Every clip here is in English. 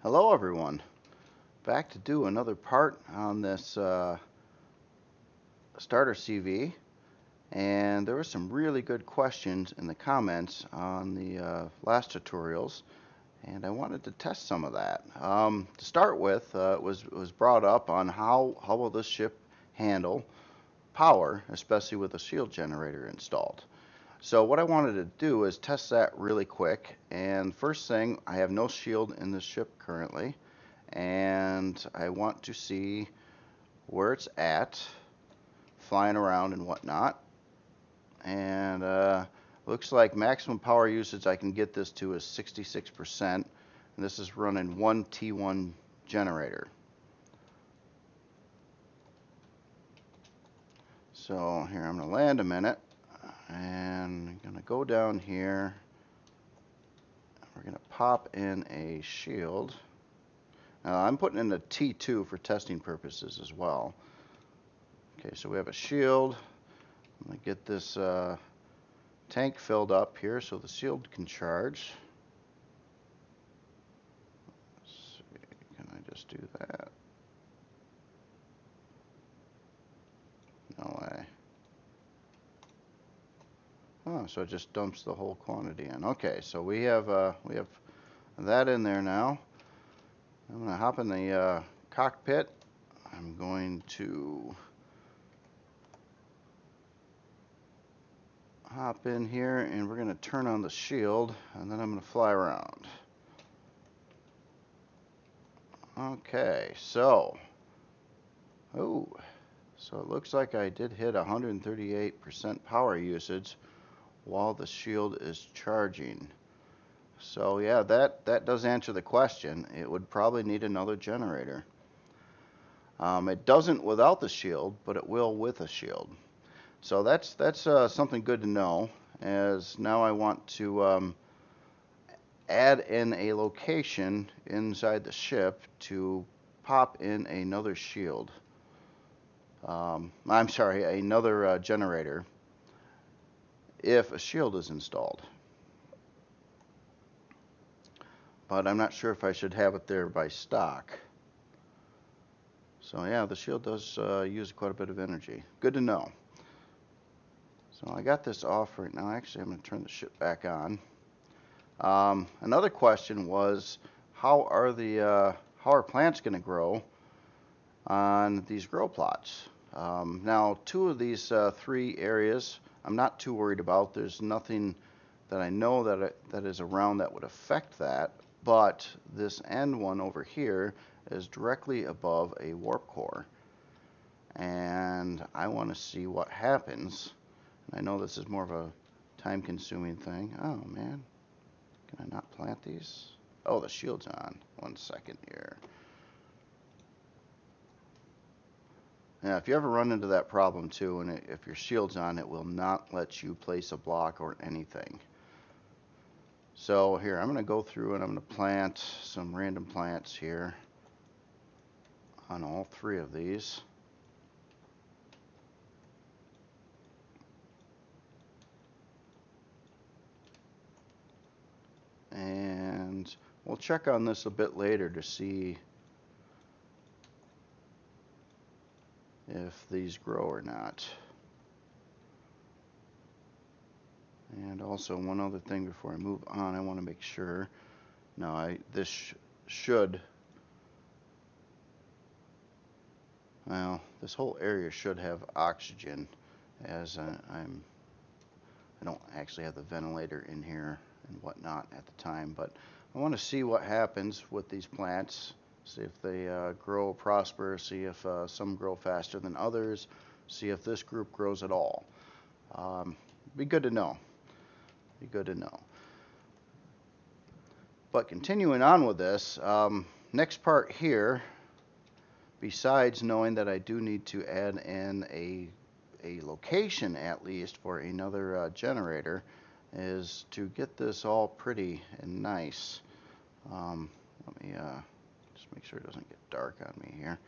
Hello everyone, back to do another part on this starter CV, and there were some really good questions in the comments on the last tutorials, and I wanted to test some of that. To start with, it was brought up on how will this ship handle power, especially with a shield generator installed. So what I wanted to do is test that really quick, and first thing, I have no shield in this ship currently, and I want to see where it's at, flying around and whatnot. And looks like maximum power usage I can get this to is 66%, and this is running one T1 generator. So here, I'm going to land a minute, and I'm going to go down here. We're going to pop in a shield. I'm putting in a T2 for testing purposes as well. Okay, so we have a shield. I'm going to get this tank filled up here so the shield can charge. Let's see, can I just do that? No way. Oh, so it just dumps the whole quantity in. Okay, so we have that in there now. I'm going to hop in the cockpit. I'm going to hop in here, and we're going to turn on the shield, and then I'm going to fly around. Okay, so it looks like I did hit 138% power usage while the shield is charging. So yeah, that does answer the question. It would probably need another generator. It doesn't without the shield, but it will with a shield. So that's something good to know, as now I want to add in a location inside the ship to pop in another shield. I'm sorry, another generator if a shield is installed. But I'm not sure if I should have it there by stock. So yeah, the shield does use quite a bit of energy. Good to know. So I got this off right now. Actually, I'm going to turn the ship back on. Another question was, how are plants going to grow on these grow plots? Now, two of these three areas I'm not too worried about. There's nothing that I know that is around that would affect that. But this end one over here is directly above a warp core, and I want to see what happens. I know this is more of a time-consuming thing. Oh man, can I not plant these? Oh, the shield's on. 1 second here. Now, if you ever run into that problem too, and if your shield's on, it will not let you place a block or anything. So here, I'm going to go through and I'm going to plant some random plants here on all three of these. And we'll check on this a bit later to see if these grow or not. And also, one other thing before I move on, I want to make sure. No, this should. Well, this whole area should have oxygen, as I don't actually have the ventilator in here and whatnot at the time, but I want to see what happens with these plants, see if they grow, prosper, see if some grow faster than others, see if this group grows at all. Be good to know. Be good to know. But continuing on with this, next part here, besides knowing that I do need to add in a location at least for another generator, is to get this all pretty and nice. Let me just make sure it doesn't get dark on me here.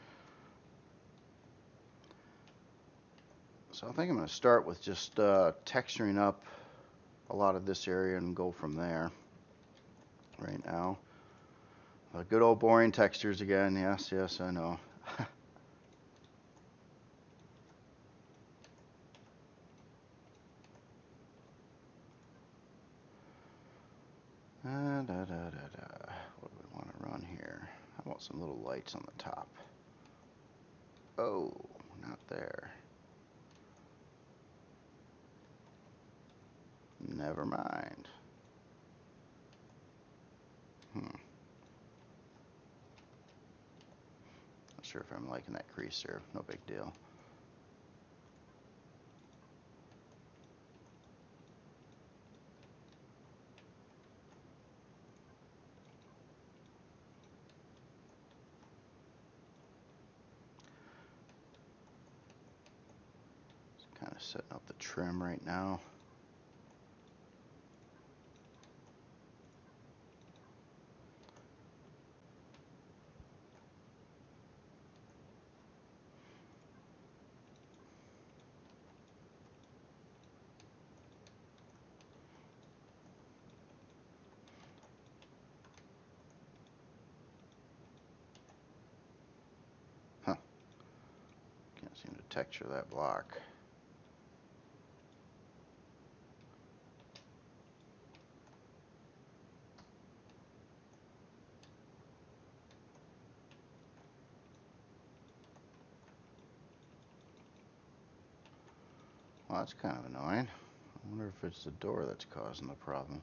So I think I'm going to start with just texturing up a lot of this area and go from there right now. Good old boring textures again. Yes, yes, I know. What do we want to run here? How about some little lights on the top? Oh, not there. Never mind. Not sure if I'm liking that crease there. No big deal. Just kind of setting up the trim right now. Huh. Can't seem to texture that block. Well, that's kind of annoying. I wonder if it's the door that's causing the problem.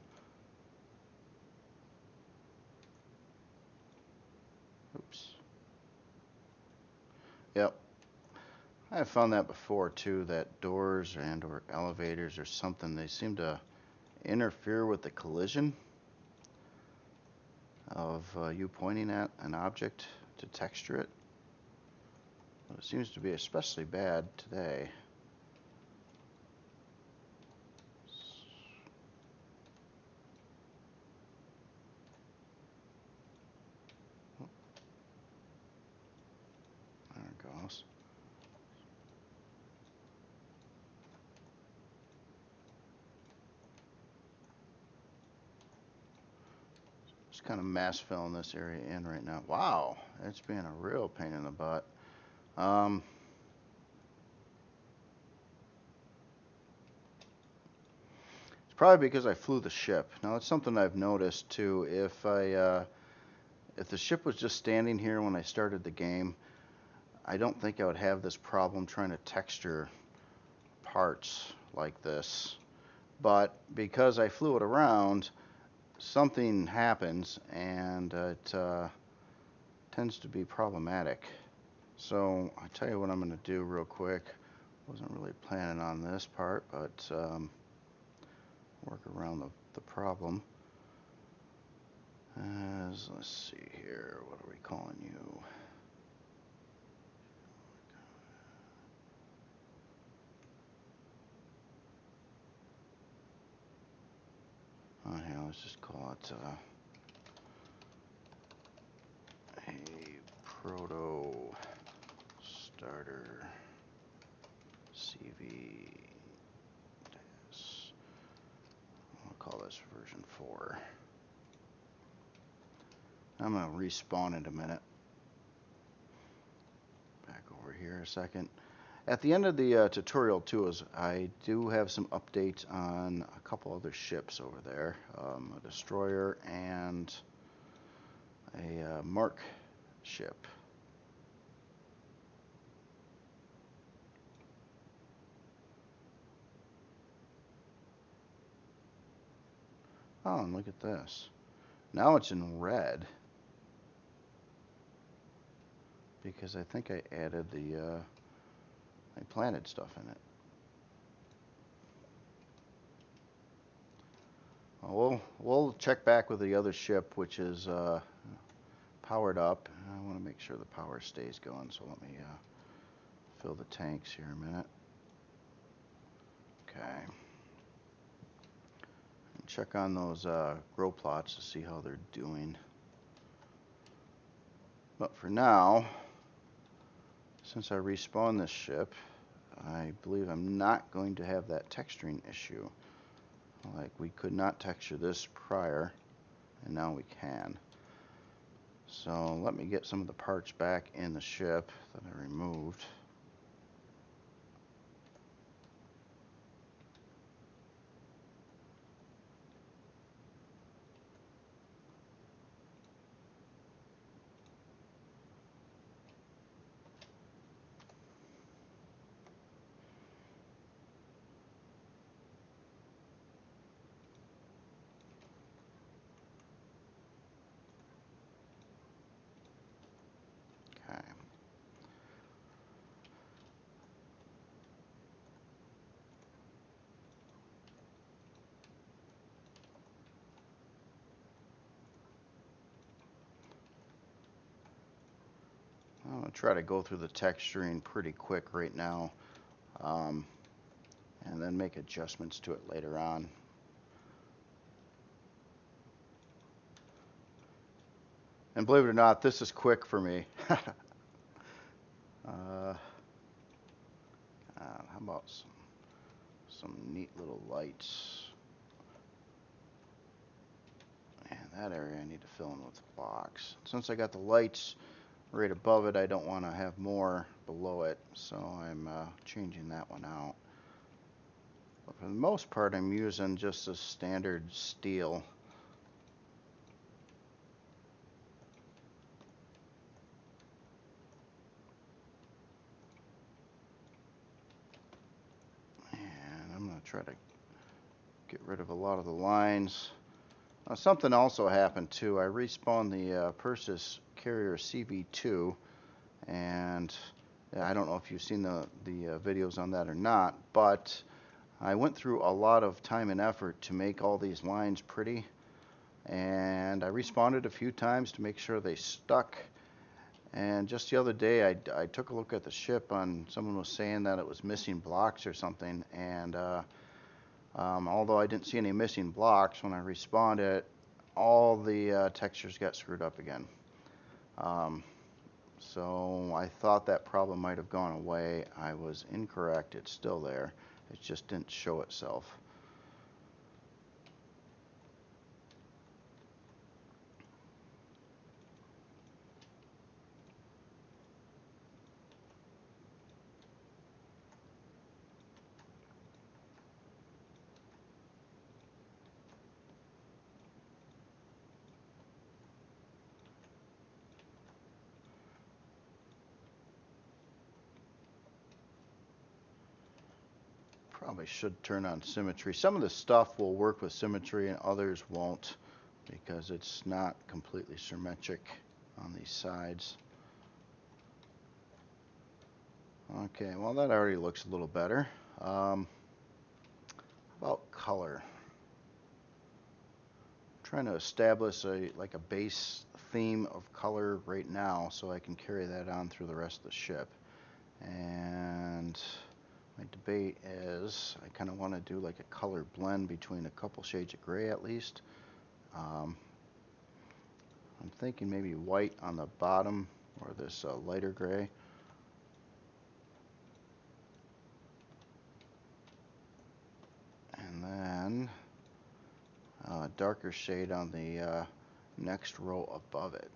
Oops. Yep. I've found that before too, that doors and or elevators or something, they seem to interfere with the collision of you pointing at an object to texture it. But it seems to be especially bad today. There it goes. Just kind of mass filling this area in right now. Wow, it's being a real pain in the butt. It's probably because I flew the ship. Now it's something I've noticed too. If the ship was just standing here when I started the game, I don't think I would have this problem trying to texture parts like this. But because I flew it around, something happens and it tends to be problematic. So I'll tell you what I'm going to do real quick. Wasn't really planning on this part, but work around the problem. Let's see here, what are we calling you? Oh, yeah, let's just call it a proto starter CV. I'll call this version 4. I'm going to respawn in a minute. Back over here a second. At the end of the tutorial too, I do have some updates on a couple other ships over there, a destroyer and a Mark ship. Oh, and look at this. Now it's in red because I think I added I planted stuff in it. We'll check back with the other ship, which is powered up. I want to make sure the power stays going, so let me fill the tanks here a minute. Okay. And check on those grow plots to see how they're doing. But for now, since I respawned this ship, I believe I'm not going to have that texturing issue. Like, we could not texture this prior, and now we can. So let me get some of the parts back in the ship that I removed. Okay. I'm going to try to go through the texturing pretty quick right now, and then make adjustments to it later on. And believe it or not, this is quick for me. How about some neat little lights? And that area I need to fill in with blocks. Since I got the lights right above it, I don't want to have more below it, so I'm changing that one out. But for the most part, I'm using just a standard steel. And I'm going to try to get rid of a lot of the lines. Something also happened too. I respawned the Persis carrier CV-2, and I don't know if you've seen the videos on that or not, but I went through a lot of time and effort to make all these lines pretty, and I respawned it a few times to make sure they stuck. And just the other day, I took a look at the ship, and someone was saying that it was missing blocks or something, and although I didn't see any missing blocks, when I respawned it, all the textures got screwed up again. So I thought that problem might have gone away. I was incorrect. It's still there. It just didn't show itself. Probably should turn on symmetry. Some of the stuff will work with symmetry and others won't, because it's not completely symmetric on these sides. Okay, well that already looks a little better. About color. I'm trying to establish a base theme of color right now so I can carry that on through the rest of the ship. And my debate is I kind of want to do like a color blend between a couple shades of gray at least. I'm thinking maybe white on the bottom, or this lighter gray. And then a darker shade on the next row above it.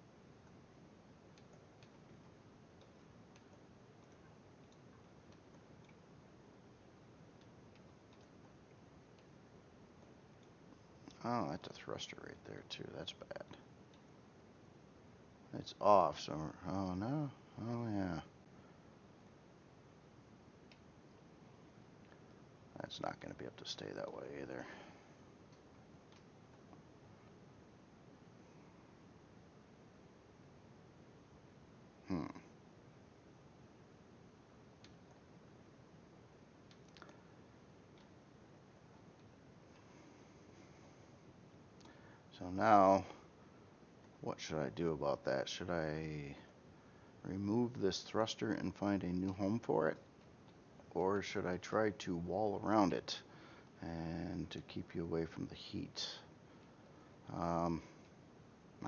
Oh, that's a thruster right there too. That's bad. It's off, so, oh no, oh yeah. That's not going to be able to stay that way either. So now, what should I do about that? Should I remove this thruster and find a new home for it? Or should I try to wall around it and to keep you away from the heat? I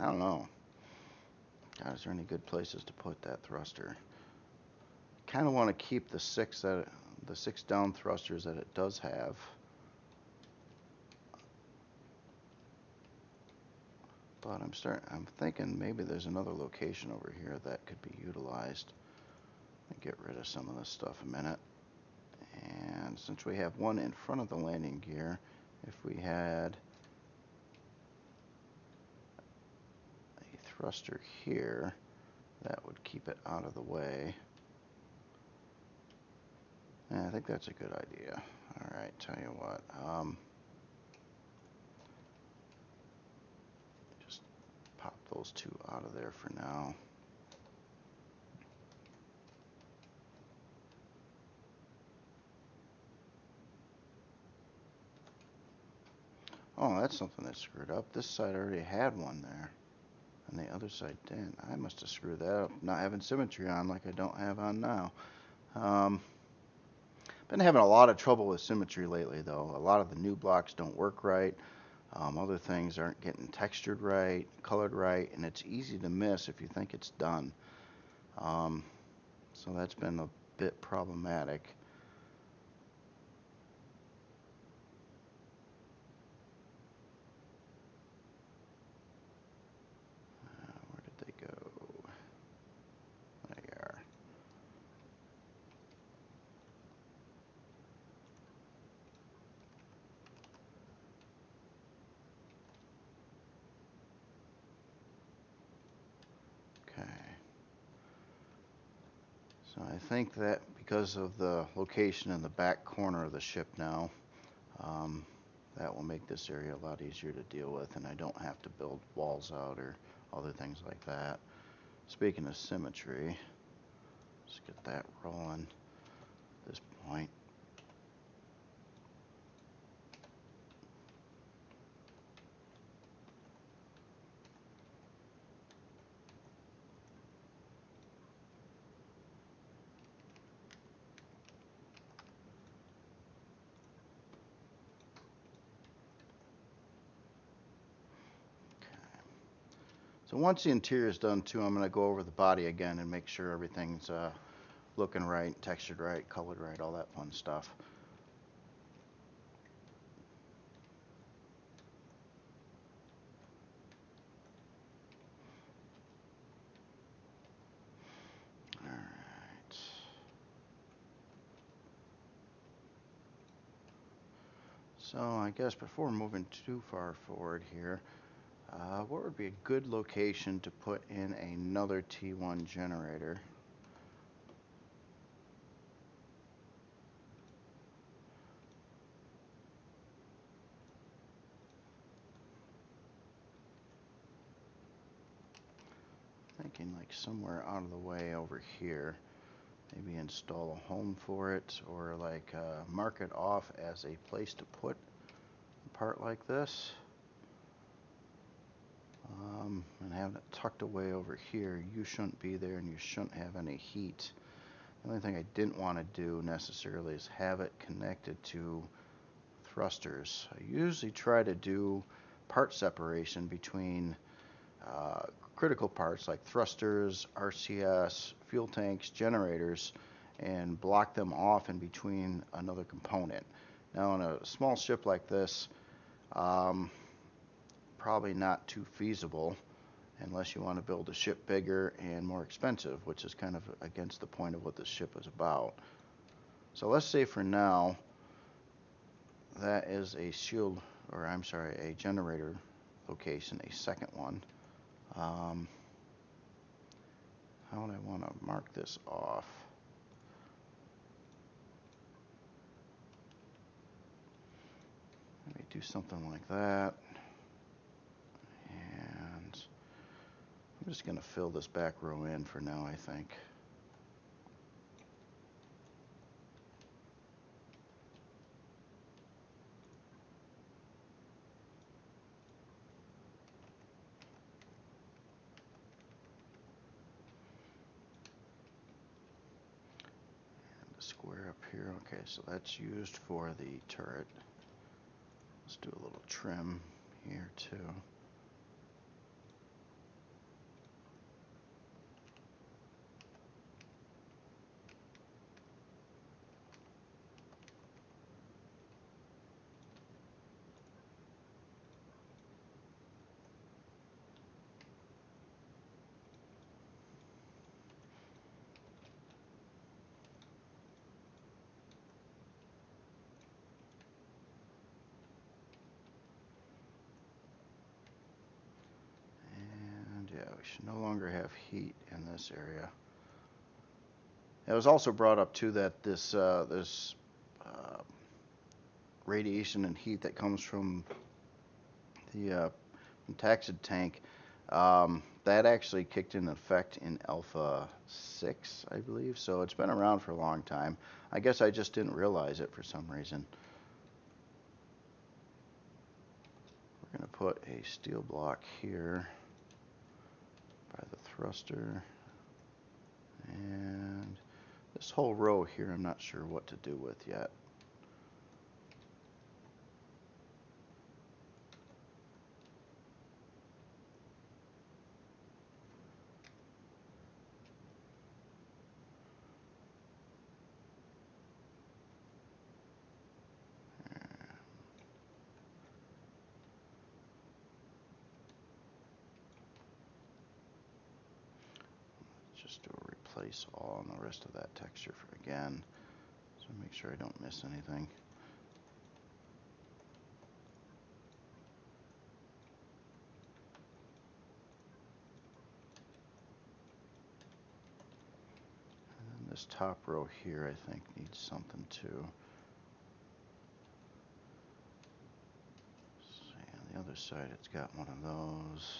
don't know. God, is there any good places to put that thruster? Kind of want to keep the six down thrusters that it does have. But But I'm thinking maybe there's another location over here that could be utilized. Let me get rid of some of this stuff a minute. And since we have one in front of the landing gear, if we had a thruster here, that would keep it out of the way. And I think that's a good idea. All right, tell you what. Just pop those two out of there for now. Oh, that's something that screwed up. This side already had one there, and the other side didn't. I must have screwed that up, not having symmetry on like I don't have on now. Been having a lot of trouble with symmetry lately, though. A lot of the new blocks don't work right. Other things aren't getting textured right, colored right, and it's easy to miss if you think it's done. So that's been a bit problematic. Where did they go? There they are. Okay. So I think that because of the location in the back corner of the ship now, that will make this area a lot easier to deal with, and I don't have to build walls out or other things like that. Speaking of symmetry, let's get that rolling at this point. So once the interior is done too, I'm going to go over the body again and make sure everything's looking right, textured right, colored right, all that fun stuff. All right. So I guess before moving too far forward here, what would be a good location to put in another T1 generator? Thinking like somewhere out of the way over here. Maybe install a home for it, or like mark it off as a place to put a part like this. And having it tucked away over here, you shouldn't be there and you shouldn't have any heat. The only thing I didn't want to do necessarily is have it connected to thrusters. I usually try to do part separation between critical parts like thrusters, RCS, fuel tanks, generators, and block them off in between another component. Now on a small ship like this, probably not too feasible unless you want to build a ship bigger and more expensive, which is kind of against the point of what this ship is about. So let's say for now that is a shield, or I'm sorry, a generator location, a second one. How would I want to mark this off? Maybe do something like that. And I'm just going to fill this back row in for now, I think. And the square up here, okay, so that's used for the turret. Let's do a little trim here too. we should no longer have heat in this area. It was also brought up too that this radiation and heat that comes from the taxid tank, that actually kicked in effect in Alpha 6, I believe. So it's been around for a long time. I guess I just didn't realize it for some reason. We're going to put a steel block here by the thruster. And this whole row here, I'm not sure what to do with yet. Just do a replace all on the rest of that texture again, so make sure I don't miss anything. And then this top row here, I think, needs something too. See, on the other side, it's got one of those.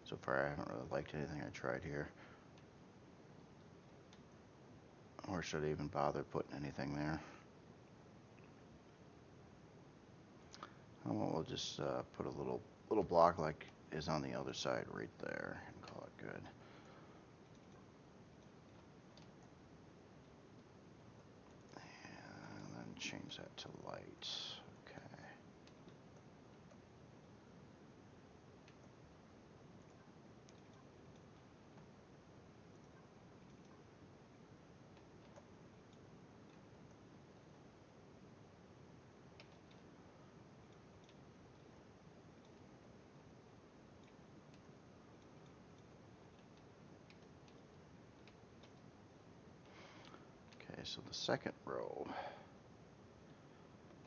So far, I haven't really liked anything I tried here. Or should I even bother putting anything there? Oh, we'll just put a little block like is on the other side right there and call it good. And then change that to light. Okay. Okay, so the second row,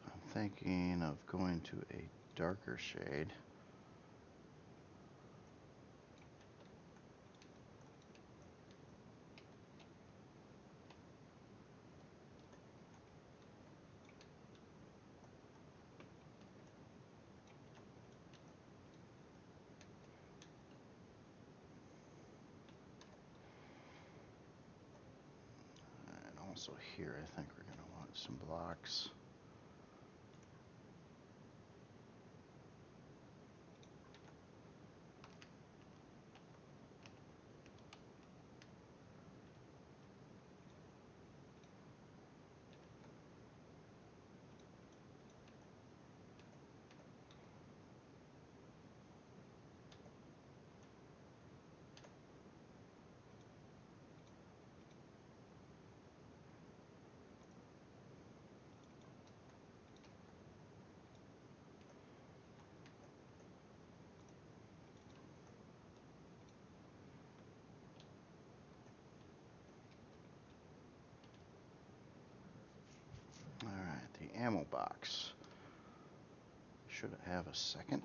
I'm thinking of going to a darker shade. And also here, I think we're going to want some blocks. Alright, the ammo box. Should it have a second?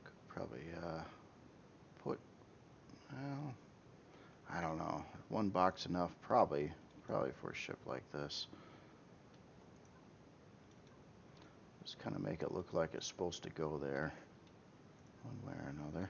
Could probably put, well, I don't know. One box enough? Probably for a ship like this. Just kind of make it look like it's supposed to go there, one way or another.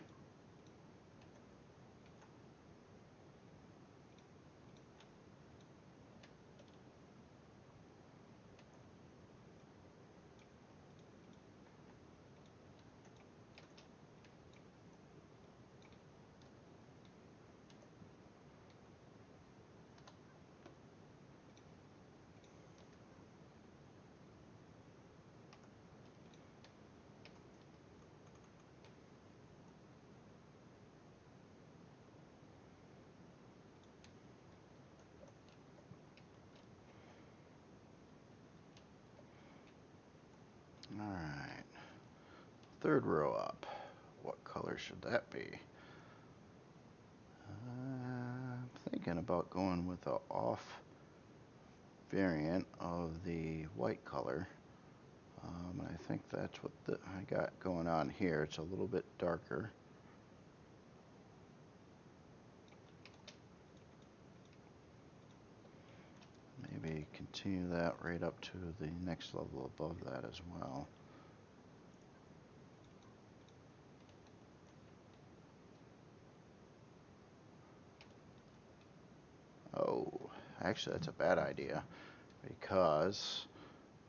Alright, third row up. What color should that be? I'm thinking about going with the off variant of the white color. I think that's what I got going on here. It's a little bit darker. Maybe continue that right up to the next level above that as well. Oh, actually that's a bad idea because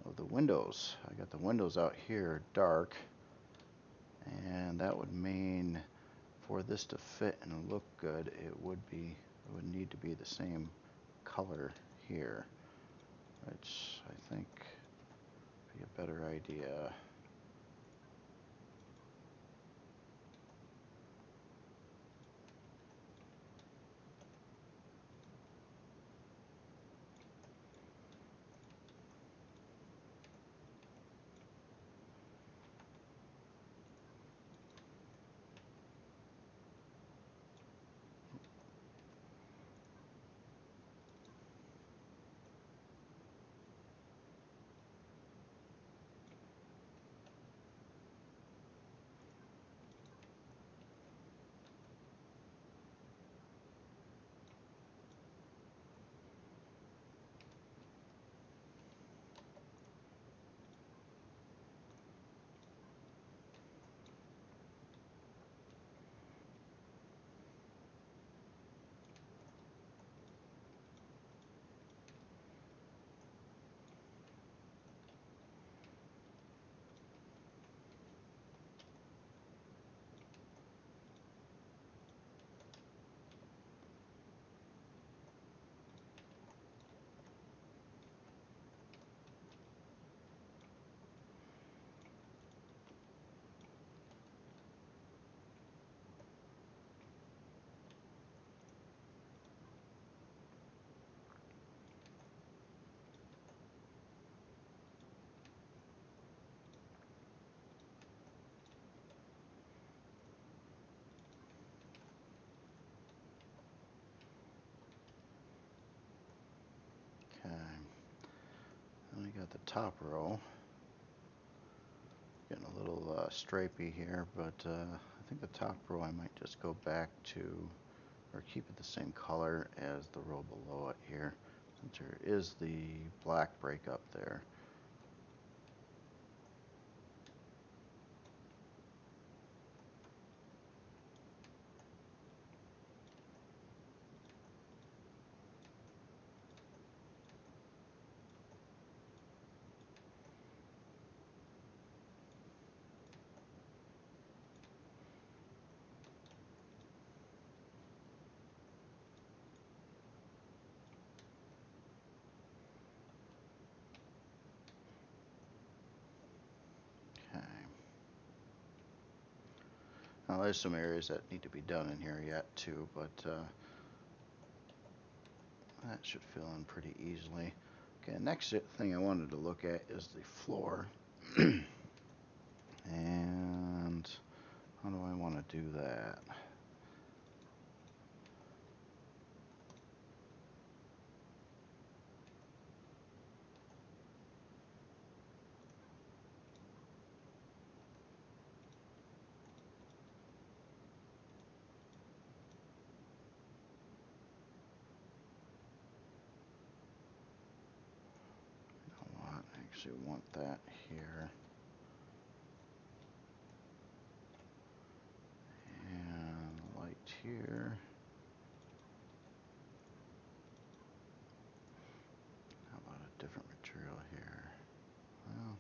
of the windows. I got the windows out here dark, and that would mean for this to fit and look good, it would need to be the same color here, which I think would be a better idea. Okay, then we got the top row. Getting a little stripey here, but I think the top row I might just go back to, or keep it the same color as the row below it here, since there is the black break up there. Now there's some areas that need to be done in here yet too, but that should fill in pretty easily. Okay, next thing I wanted to look at is the floor. And how do I want to do that? I actually want that here. And light here. How about a different material here? Well,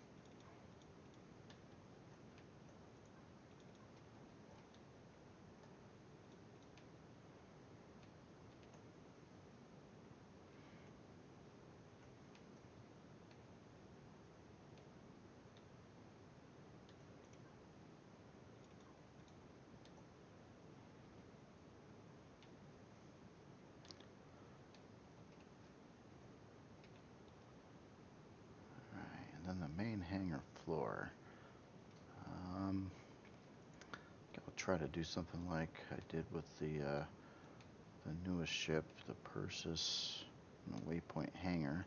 And then the main hangar floor. I'll try to do something like I did with the newest ship, the Persis, and the Waypoint hangar.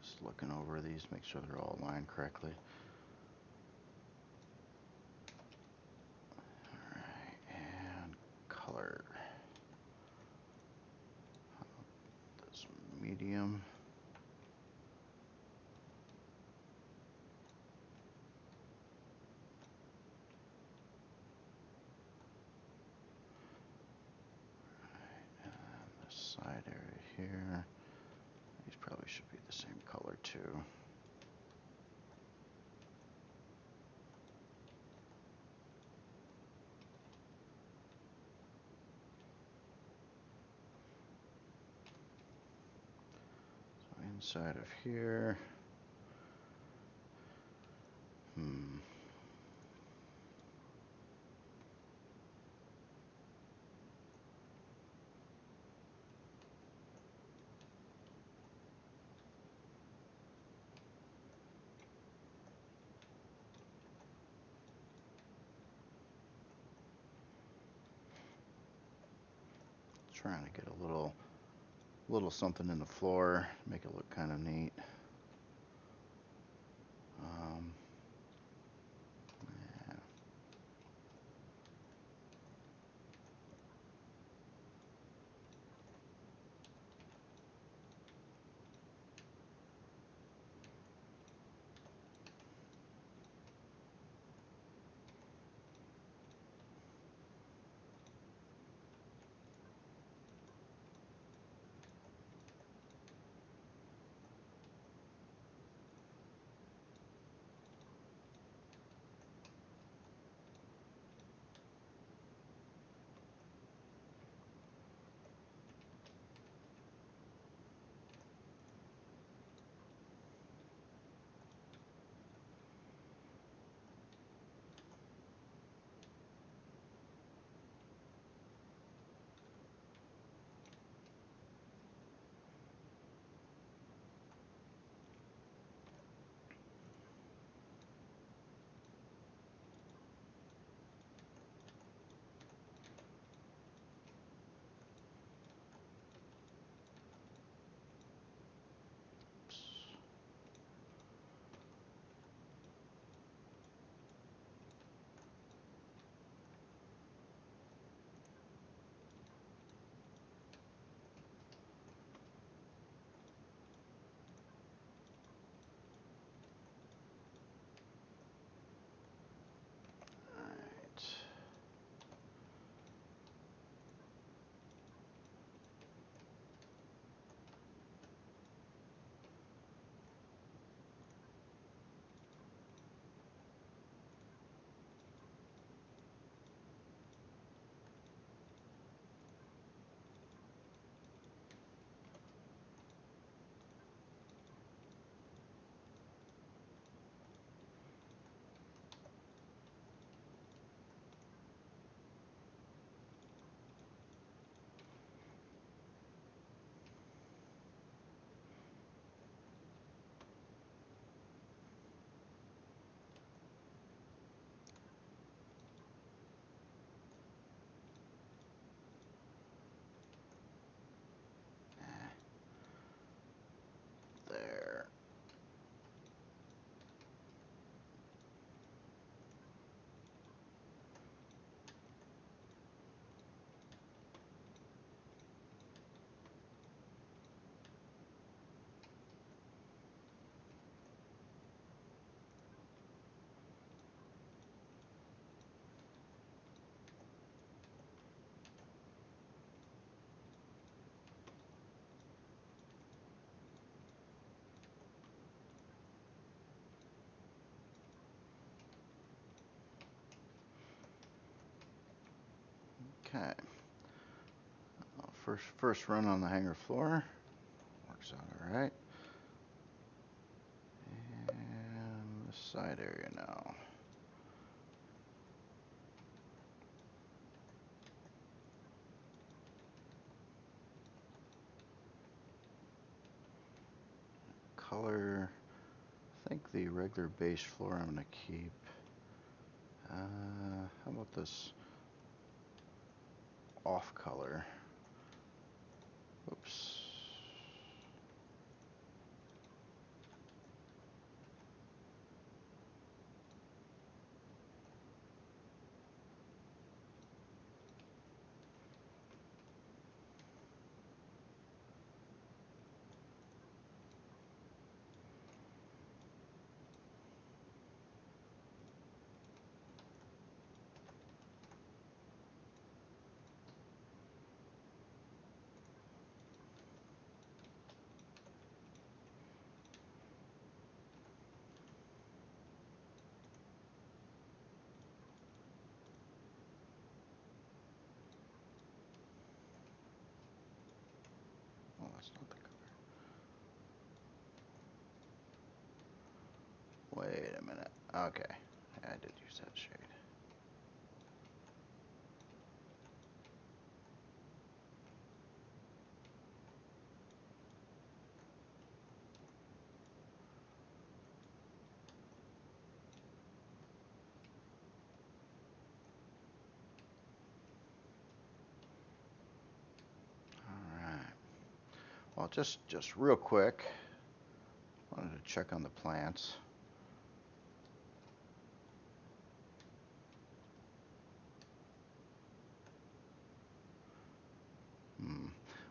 Just looking over these, make sure they're all aligned correctly. Alright, and color. This medium. Alright, and this side area here. These probably should be the same color too. So inside of here. Trying to get a little something in the floor, make it look kind of neat. Yeah. Okay. First run on the hangar floor. Works out all right. And the side area now. Color, I think the regular base floor I'm going to keep. How about this off color? Oops. Oh, that's not the color. Wait a minute. Okay. I did use that shade. All right. Well, just real quick, wanted to check on the plants.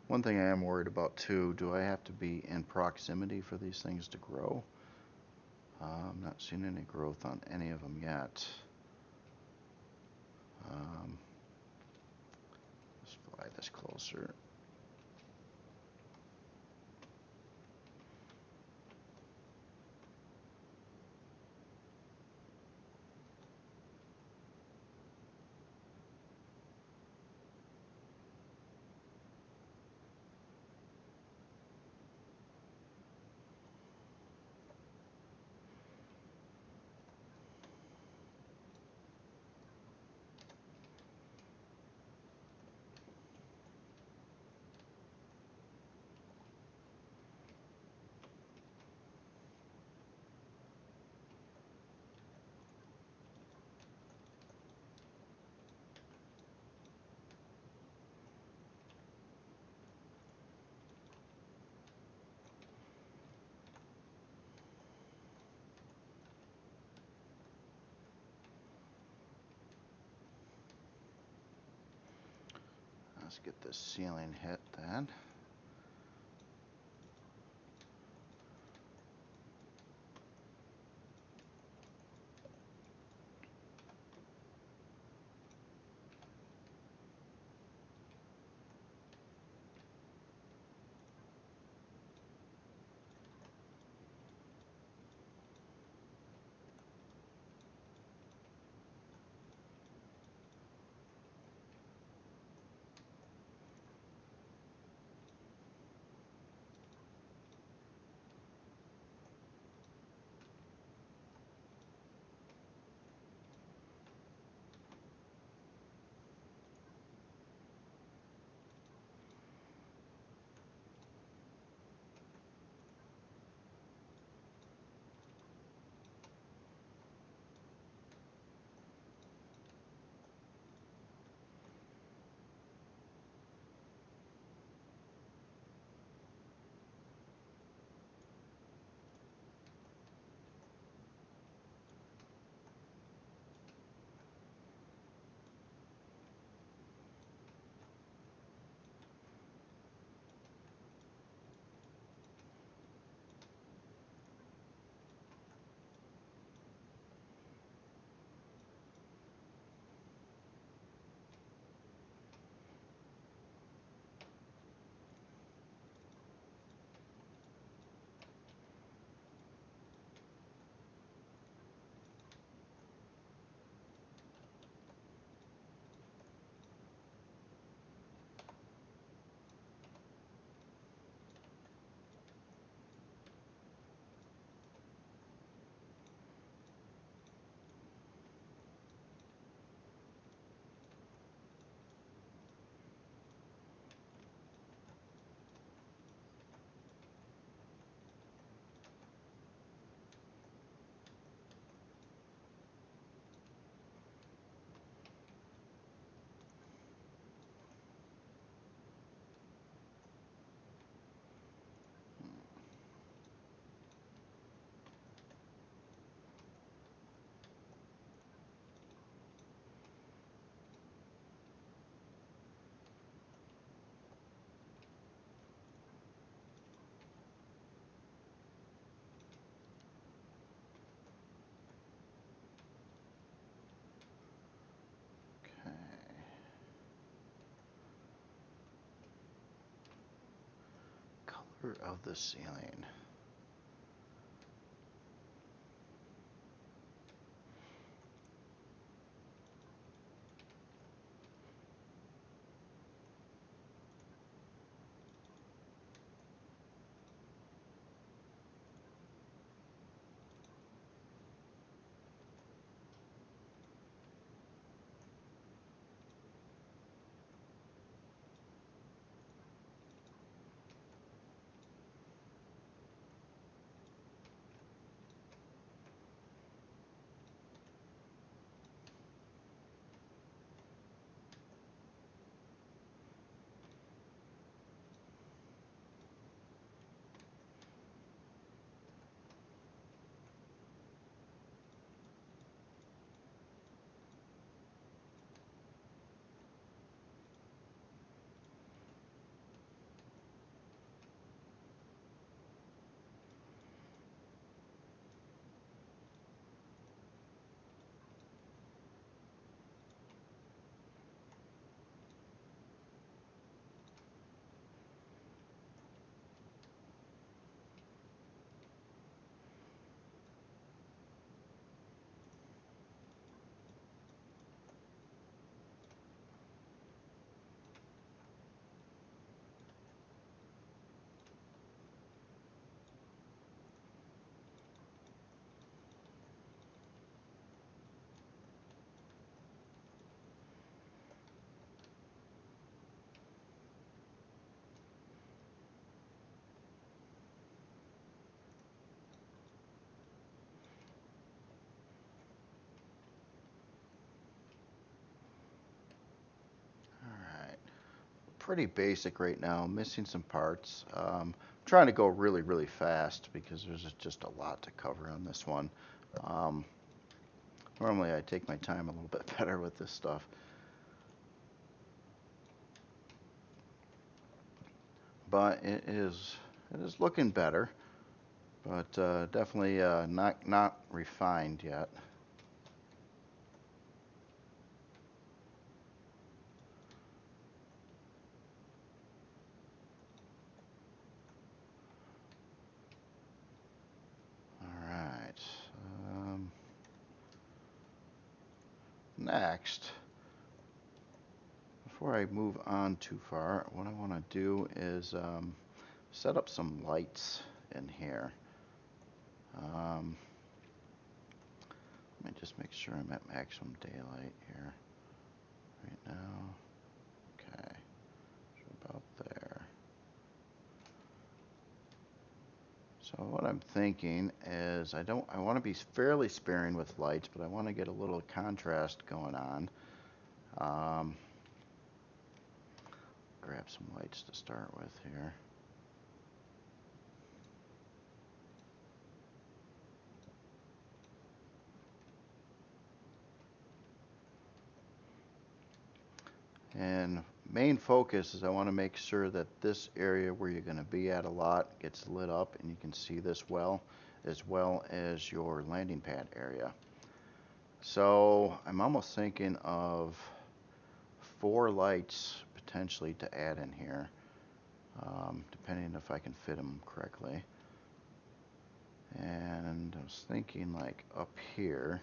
One thing I am worried about too, do I have to be in proximity for these things to grow? I'm not seeing any growth on any of them yet. Let's fly this closer. Let's get this ceiling hit then. of the ceiling. Pretty basic right now. I'm missing some parts. Trying to go really fast because there's just a lot to cover on this one. Um, Normally I take my time a little bit better with this stuff. But it is looking better, but definitely not refined yet. All right. Next, before I move on too far, what I want to do is set up some lights in here. Let me just make sure I'm at maximum daylight here right now. Okay, so about there. So what I'm thinking is I want to be fairly sparing with lights, but I want to get a little contrast going on. Grab some lights to start with here. And main focus is I want to make sure that this area where you're going to be at a lot gets lit up and you can see this well, as well as your landing pad area. So I'm almost thinking of 4 lights potentially to add in here, depending if I can fit them correctly. And I was thinking like up here,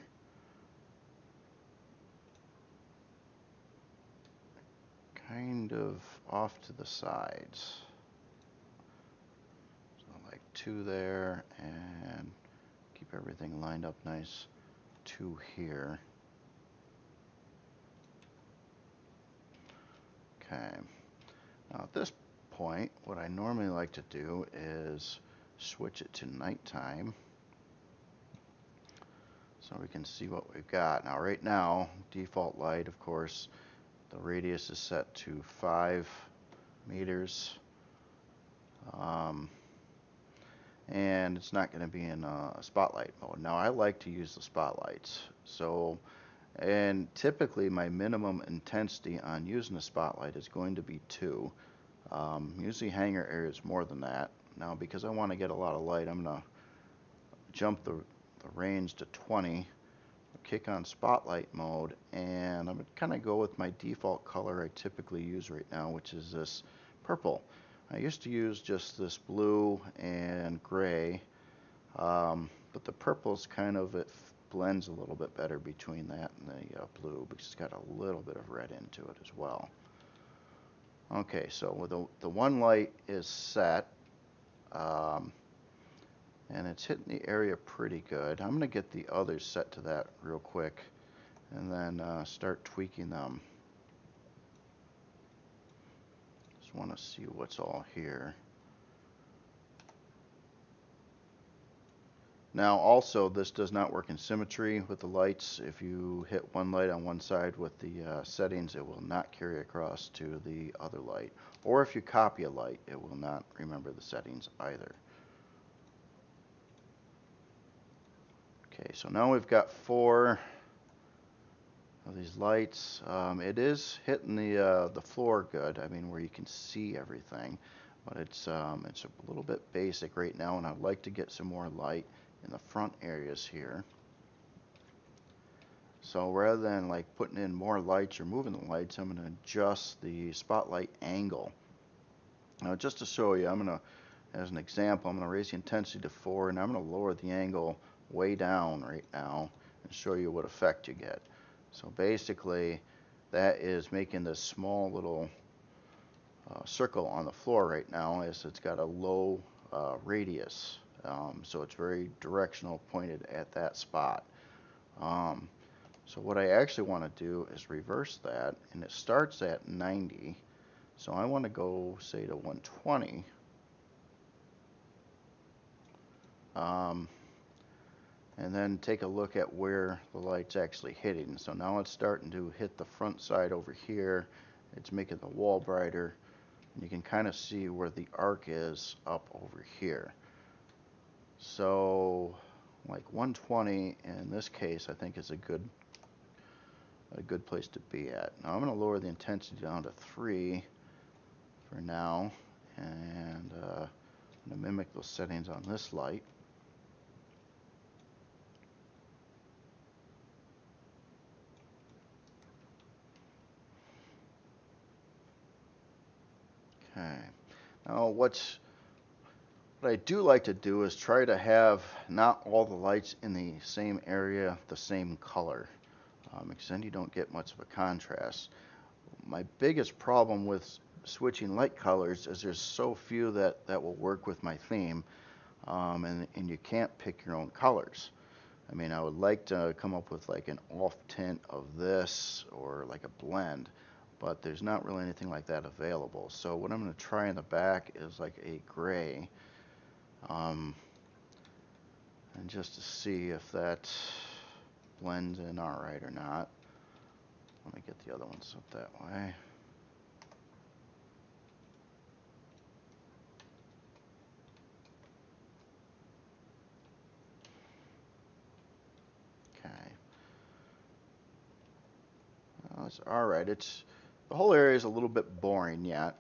kind of off to the sides. So like 2 there, and keep everything lined up nice. 2 here. Okay. Now at this point, what I normally like to do is switch it to nighttime so we can see what we've got. Now right now, default light, of course, the radius is set to 5 meters. And it's not going to be in a spotlight mode. Now I like to use the spotlights. So, and typically my minimum intensity on using a spotlight is going to be 2. Usually hangar area is more than that. Now because I want to get a lot of light, I'm going to jump the range to 20, kick on spotlight mode, and I'm going to kind of go with my default color I typically use right now, which is this purple. I used to use just this blue and gray, but the purple's kind of, it blends a little bit better between that and the blue because it's got a little bit of red into it as well. Okay, so with the one light is set, and it's hitting the area pretty good. I'm going to get the others set to that real quick and then start tweaking them. Just want to see what's all here. Now also, this does not work in symmetry with the lights. If you hit one light on one side with the settings, it will not carry across to the other light. Or if you copy a light, it will not remember the settings either. Okay, so now we've got 4 of these lights. It is hitting the floor good. I mean, where you can see everything, but it's a little bit basic right now, and I'd like to get some more light in the front areas here. So rather than like putting in more lights or moving the lights, I'm going to adjust the spotlight angle. Now, just to show you, I'm going to, as an example, I'm going to raise the intensity to 4, and I'm going to lower the angle way down right now and show you what effect you get. So basically, that is making this small little circle on the floor right now, as it's got a low radius. So it's very directional, pointed at that spot. So what I actually want to do is reverse that, and it starts at 90. So I want to go, say, to 120. And then take a look at where the light's actually hitting. So now it's starting to hit the front side over here. It's making the wall brighter. And you can kind of see where the arc is up over here. So like 120 in this case, I think is a good place to be at. Now I'm going to lower the intensity down to 3 for now, and I'm going to mimic those settings on this light. Okay. Now what I do like to do is try to have not all the lights in the same area the same color, because then you don't get much of a contrast. My biggest problem with switching light colors is there's so few that will work with my theme, and you can't pick your own colors. I mean, I would like to come up with like an off tint of this or like a blend, but there's not really anything like that available. So what I'm going to try in the back is like a gray, and just to see if that blends in all right or not. Let me get the other ones up that way. Okay. Well, it's all right. The whole area is a little bit boring yet.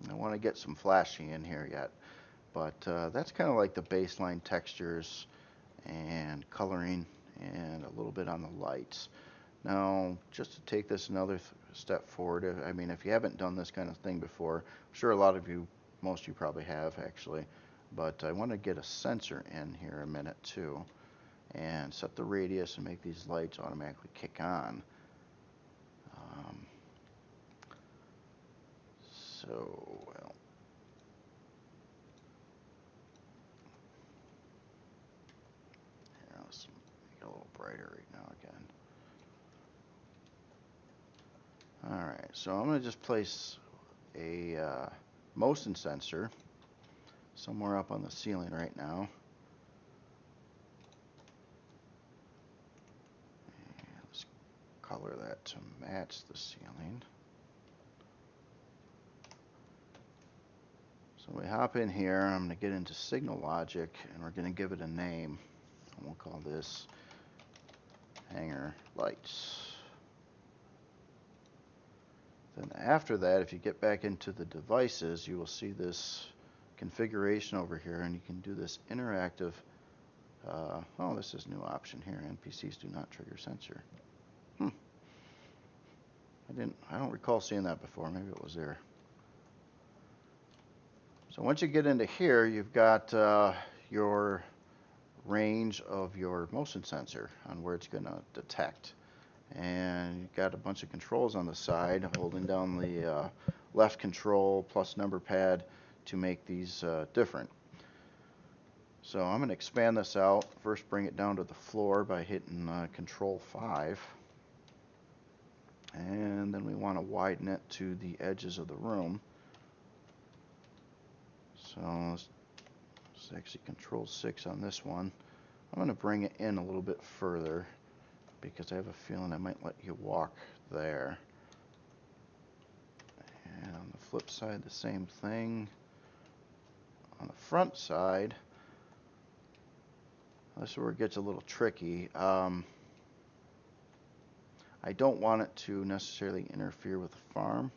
I want to get some flashing in here yet, but that's kind of like the baseline textures and coloring and a little bit on the lights. Now, just to take this another step forward, I mean, if you haven't done this kind of thing before, I'm sure a lot of you, most of you probably have actually, but I want to get a sensor in here a minute too, and set the radius and make these lights automatically kick on. Well, here, let's make it a little brighter right now again. Alright, so I'm going to just place a motion sensor somewhere up on the ceiling right now. And let's color that to match the ceiling. So we hop in here, I'm going to get into signal logic, and we're going to give it a name. And we'll call this hangar lights. Then after that, if you get back into the devices, you will see this configuration over here, and you can do this interactive. Oh, this is a new option here. NPCs do not trigger sensor. I don't recall seeing that before. Maybe it was there. So once you get into here, you've got your range of your motion sensor on where it's going to detect. And you've got a bunch of controls on the side, holding down the left control plus number pad to make these different. So I'm going to expand this out. First bring it down to the floor by hitting Control 5. And then we want to widen it to the edges of the room. So let's actually Control 6 on this one. I'm going to bring it in a little bit further because I have a feeling I might let you walk there. And on the flip side, the same thing. On the front side, this is where it gets a little tricky. I don't want it to necessarily interfere with the farm.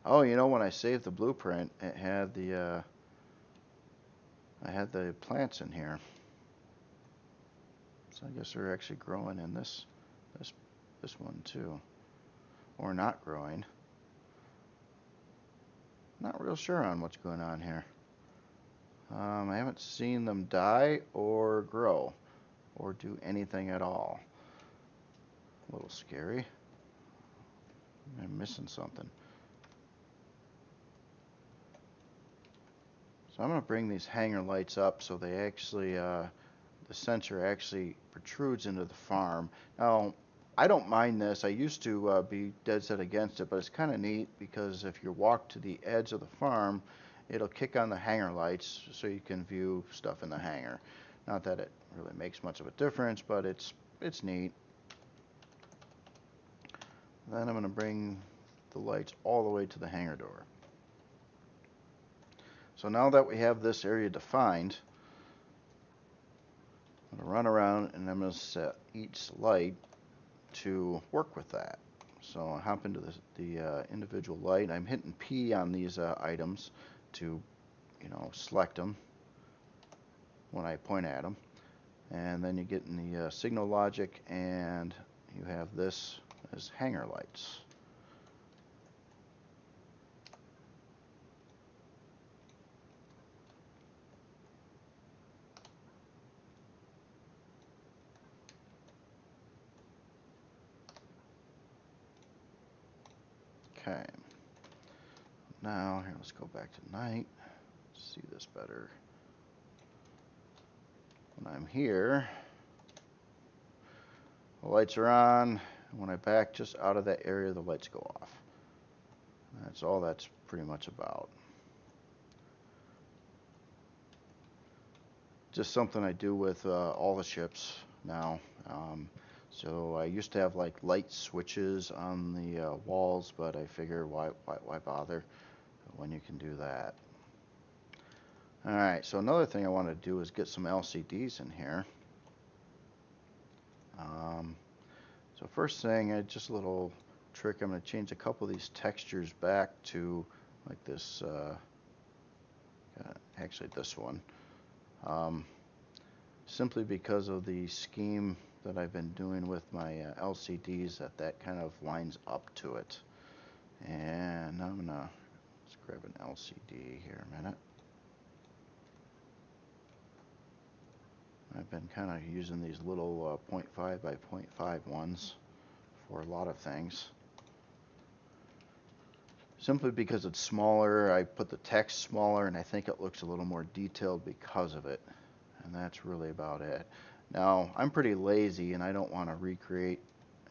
Oh, you know, when I saved the blueprint, it had the I had the plants in here. So I guess they're actually growing in this one too, or not growing. Not real sure on what's going on here. I haven't seen them die or grow or do anything at all. A little scary. I'm missing something. So I'm going to bring these hanger lights up so they actually, the sensor actually protrudes into the farm. Now, I don't mind this. I used to be dead set against it, but it's kind of neat because if you walk to the edge of the farm, it'll kick on the hanger lights so you can view stuff in the hangar. Not that it really makes much of a difference, but it's neat. Then I'm going to bring the lights all the way to the hangar door. So now that we have this area defined, I'm going to run around and I'm going to set each light to work with that. So I hop into the individual light. I'm hitting P on these items to, select them when I point at them. And then you get in the signal logic, and you have this as hanger lights. Okay. Now, here, let's go back to night. See this better. When I'm here, the lights are on. When I back just out of that area, the lights go off. That's all that's pretty much about. Just something I do with all the ships now. So I used to have like light switches on the walls, but I figure why bother when you can do that. Alright, so another thing I want to do is get some LCDs in here. So first thing, just a little trick, I'm going to change a couple of these textures back to like this, actually this one. Simply because of the scheme that I've been doing with my LCDs, that kind of lines up to it. And I'm going to, let's grab an LCD here a minute. I've been kind of using these little 0.5 by 0.5 ones for a lot of things. Simply because it's smaller, I put the text smaller, and I think it looks a little more detailed because of it. And that's really about it. Now, I'm pretty lazy, and I don't want to recreate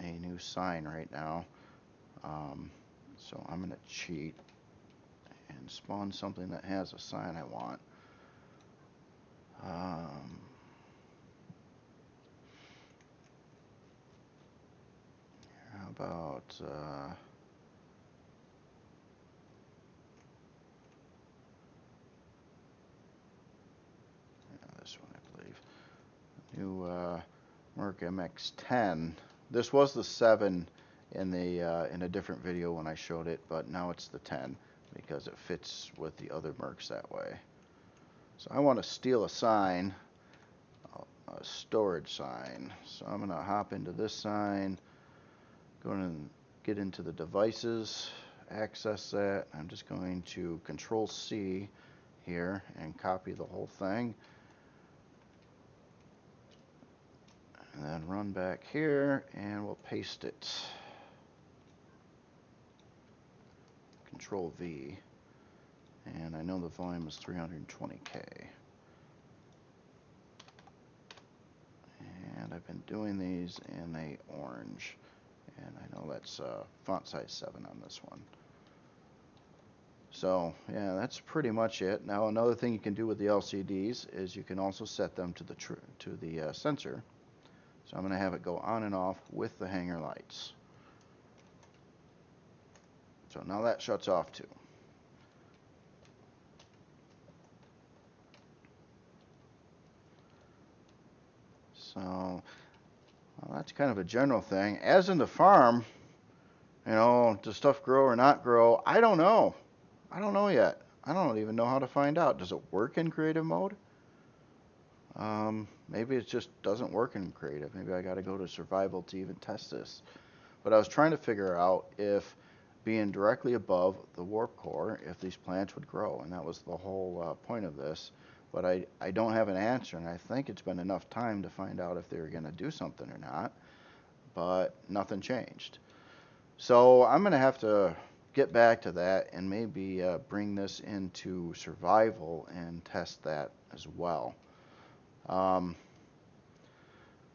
a new sign right now. So I'm going to cheat and spawn something that has a sign I want. How about this one, I believe. New Merc MX-10. This was the 7 in a different video when I showed it, but now it's the 10 because it fits with the other Mercs that way. So I want to steal a sign. a storage sign. So I'm going to hop into this sign, go and get into the devices, access that. I'm just going to Control C here and copy the whole thing. And then run back here and we'll paste it. Control V. And I know the volume is 320K. And I've been doing these in a orange. And I know that's font size 7 on this one. So yeah, that's pretty much it. Now another thing you can do with the LCDs is you can also set them to the sensor. So I'm going to have it go on and off with the hangar lights. So now that shuts off too. So well, that's kind of a general thing. As in the farm, you know, does stuff grow or not grow? I don't know. I don't know yet. I don't even know how to find out. Does it work in creative mode? Maybe it just doesn't work in creative. Maybe I got to go to survival to even test this. But I was trying to figure out if being directly above the warp core, if these plants would grow, and that was the whole point of this. But I don't have an answer, and I think it's been enough time to find out if they're going to do something or not. But nothing changed. So I'm going to have to get back to that and maybe bring this into survival and test that as well. All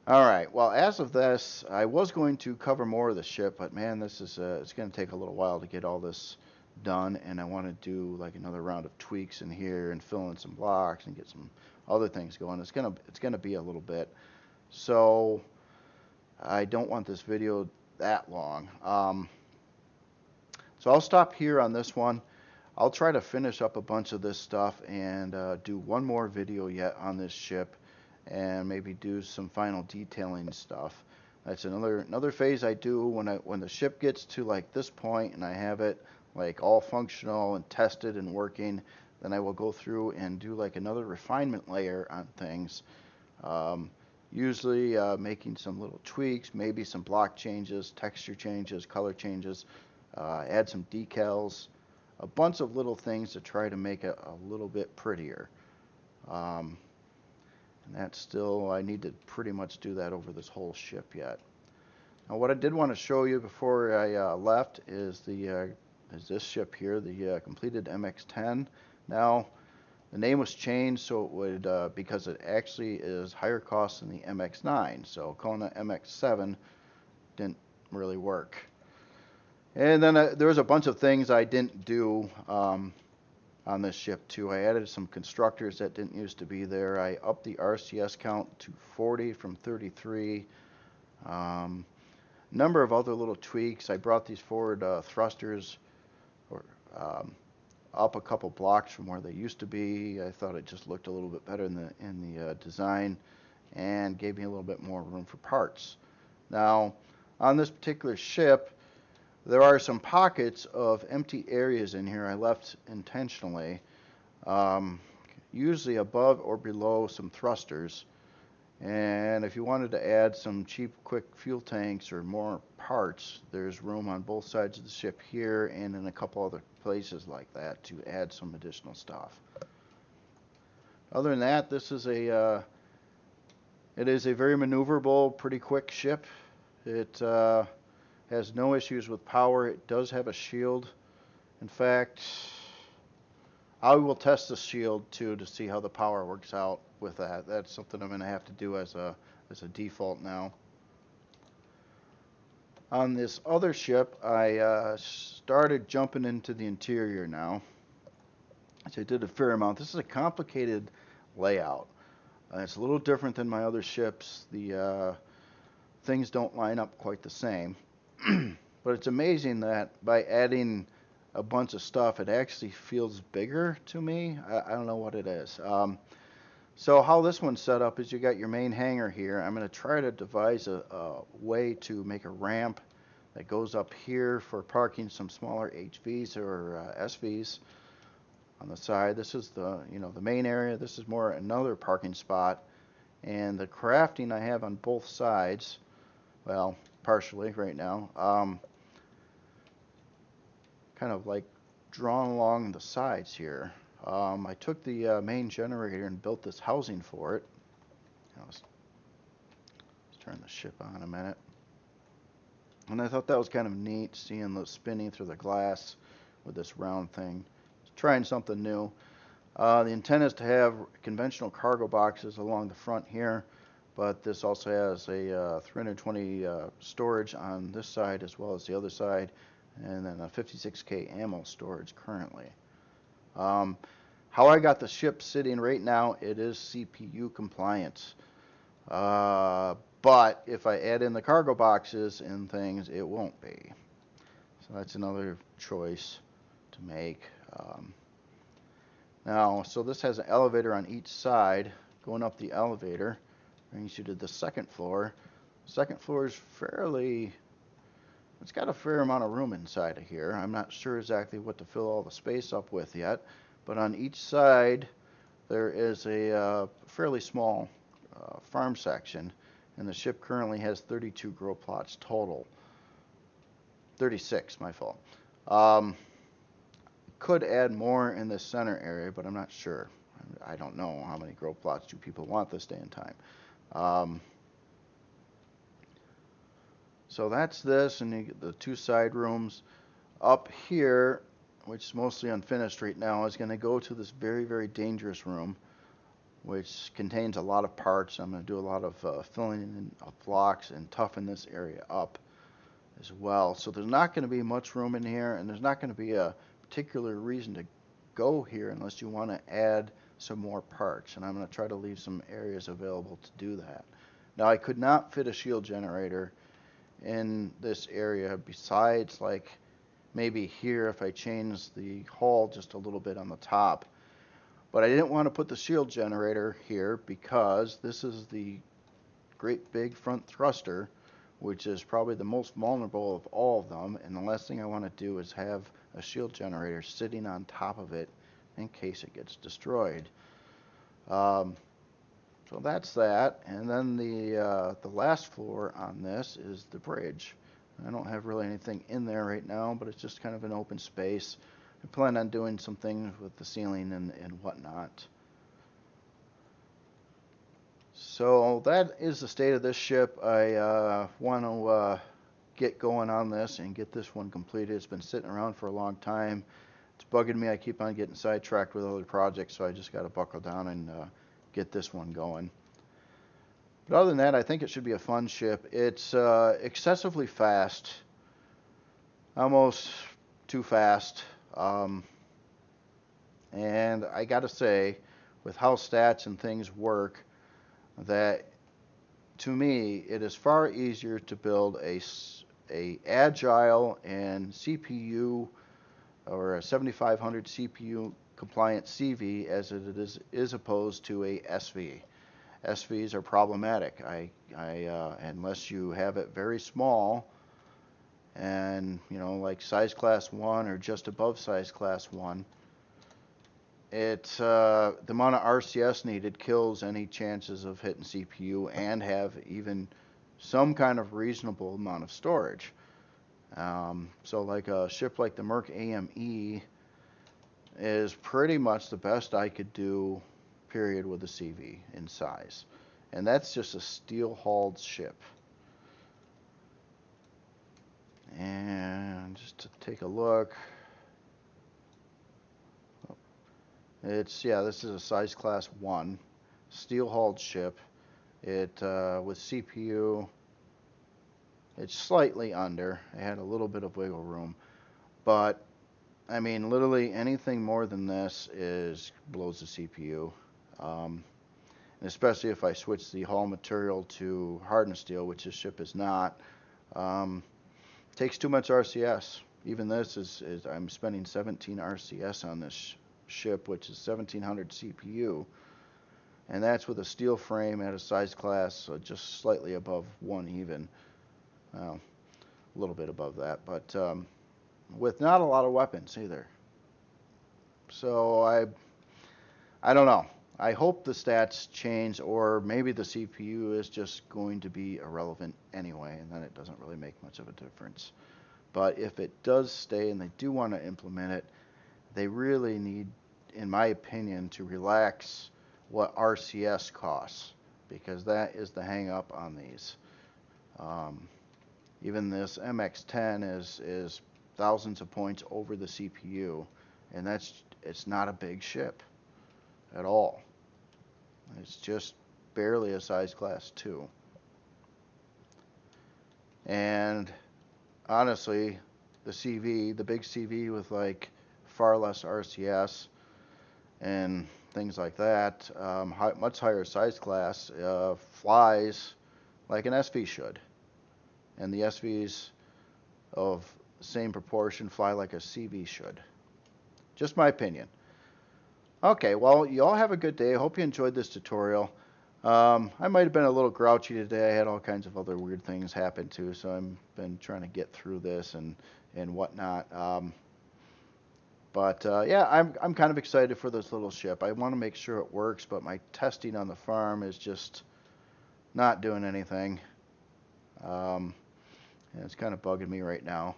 right, well, as of this, I was going to cover more of the ship, but man, this is it's going to take a little while to get all this done, and I want to do like another round of tweaks in here and fill in some blocks and get some other things going. It's gonna be a little bit, so I don't want this video that long. So I'll stop here on this one. I'll try to finish up a bunch of this stuff and do one more video yet on this ship, and maybe do some final detailing stuff. That's another phase I do when the ship gets to like this point and I have it like all functional and tested and working. Then I will go through and do like another refinement layer on things. Usually making some little tweaks, maybe some block changes, texture changes, color changes, add some decals, a bunch of little things to try to make it a little bit prettier. And that's still, I need to pretty much do that over this whole ship yet. Now what I did want to show you before I left is this ship here, the completed MX-10. Now the name was changed so it would, because it actually is higher cost than the MX-9. So calling it MX-7 didn't really work. And then there was a bunch of things I didn't do on this ship too. I added some constructors that didn't used to be there. I upped the RCS count to 40 from 33. Number of other little tweaks. I brought these forward thrusters up a couple blocks from where they used to be. I thought it just looked a little bit better in the design and gave me a little bit more room for parts. Now on this particular ship, there are some pockets of empty areas in here I left intentionally, usually above or below some thrusters. And if you wanted to add some cheap, quick fuel tanks or more parts, there's room on both sides of the ship here and in a couple other places like that to add some additional stuff. Other than that, this is it is a very maneuverable, pretty quick ship. It has no issues with power. It does have a shield. In fact, I will test the shield too to see how the power works out with that. That's something I'm going to have to do as a default now. On this other ship, I started jumping into the interior now. So I did a fair amount. This is a complicated layout. It's a little different than my other ships. The things don't line up quite the same. But it's amazing that by adding a bunch of stuff, it actually feels bigger to me. I don't know what it is. So how this one's set up is you got your main hangar here. I'm going to try to devise a way to make a ramp that goes up here for parking some smaller HVs or SVs on the side. This is the main area. This is more another parking spot. And the crafting I have on both sides, well, partially right now, kind of like drawn along the sides here. I took the main generator and built this housing for it. Let's turn the ship on a minute. And I thought that was kind of neat, seeing the spinning through the glass with this round thing. Trying something new. The intent is to have conventional cargo boxes along the front here, but this also has a 320 storage on this side as well as the other side, and then a 56K ammo storage currently. How I got the ship sitting right now, it is CPU compliant. But if I add in the cargo boxes and things, it won't be. So that's another choice to make. Now, so this has an elevator on each side. Going up the elevator brings you to the second floor. Second floor is it's got a fair amount of room inside of here. I'm not sure exactly what to fill all the space up with yet, but on each side there is a fairly small farm section, and the ship currently has 32 grow plots total. 36, my fault. Could add more in this center area, but I'm not sure. I don't know how many grow plots do people want this day and time. So that's this, and you get the two side rooms. Up here, which is mostly unfinished right now, is going to go to this very, very dangerous room, which contains a lot of parts. I'm going to do a lot of filling in of blocks and toughen this area up as well. So there's not going to be much room in here, and there's not going to be a particular reason to go here unless you want to add some more parts, and I'm going to try to leave some areas available to do that. Now, I could not fit a shield generator in this area besides like maybe here if I change the hull just a little bit on the top, but I didn't want to put the shield generator here because this is the great big front thruster, which is probably the most vulnerable of all of them, and the last thing I want to do is have a shield generator sitting on top of it in case it gets destroyed. So that's that, and then the last floor on this is the bridge. I don't have really anything in there right now, but it's just kind of an open space. I plan on doing some things with the ceiling and whatnot. So that is the state of this ship. I want to get going on this and get this one completed. It's been sitting around for a long time. It's bugging me. I keep on getting sidetracked with other projects, so I just got to buckle down and get this one going. But other than that, I think it should be a fun ship. It's excessively fast, almost too fast. And I got to say, with how stats and things work, that to me it is far easier to build a agile and CPU or a 7500 CPU compliant CV as it is opposed to a SV. SVs are problematic. Unless you have it very small and like size class 1 or just above size class 1, it's the amount of RCS needed kills any chances of hitting CPU and have even some kind of reasonable amount of storage. So like a ship like the Merc AME is pretty much the best I could do, period, with a CV in size. And that's just a steel-hulled ship. And just to take a look, this is a size class 1 steel-hulled ship. It with CPU, it's slightly under. I had a little bit of wiggle room, but I mean, literally anything more than this blows the CPU. And especially if I switch the hull material to hardened steel, which this ship is not, takes too much RCS. Even this is I'm spending 17 RCS on this ship, which is 1700 CPU, and that's with a steel frame at a size class just slightly above 1 even. Well, a little bit above that, but with not a lot of weapons either. So I don't know. I hope the stats change, or maybe the CPU is just going to be irrelevant anyway, and then it doesn't really make much of a difference. But if it does stay and they do want to implement it, they really need, in my opinion, to relax what RCS costs, because that is the hang up on these. Even this MX-10 is thousands of points over the CPU, and it's not a big ship at all. It's just barely a size class 2. And honestly, the big CV with like far less RCS and things like that, much higher size class, flies like an SV should. And the SVs of same proportion fly like a CV should. Just my opinion. Okay, well, you all have a good day. I hope you enjoyed this tutorial. I might have been a little grouchy today. I had all kinds of other weird things happen too, so I've been trying to get through this and whatnot. Yeah, I'm kind of excited for this little ship. I want to make sure it works, but my testing on the farm is just not doing anything. And it's kind of bugging me right now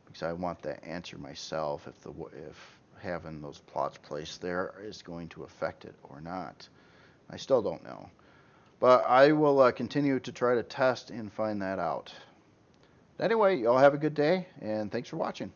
because I want the answer myself if having those plots placed there is going to affect it or not. I still don't know. But I will continue to try to test and find that out. Anyway, y'all have a good day, and thanks for watching.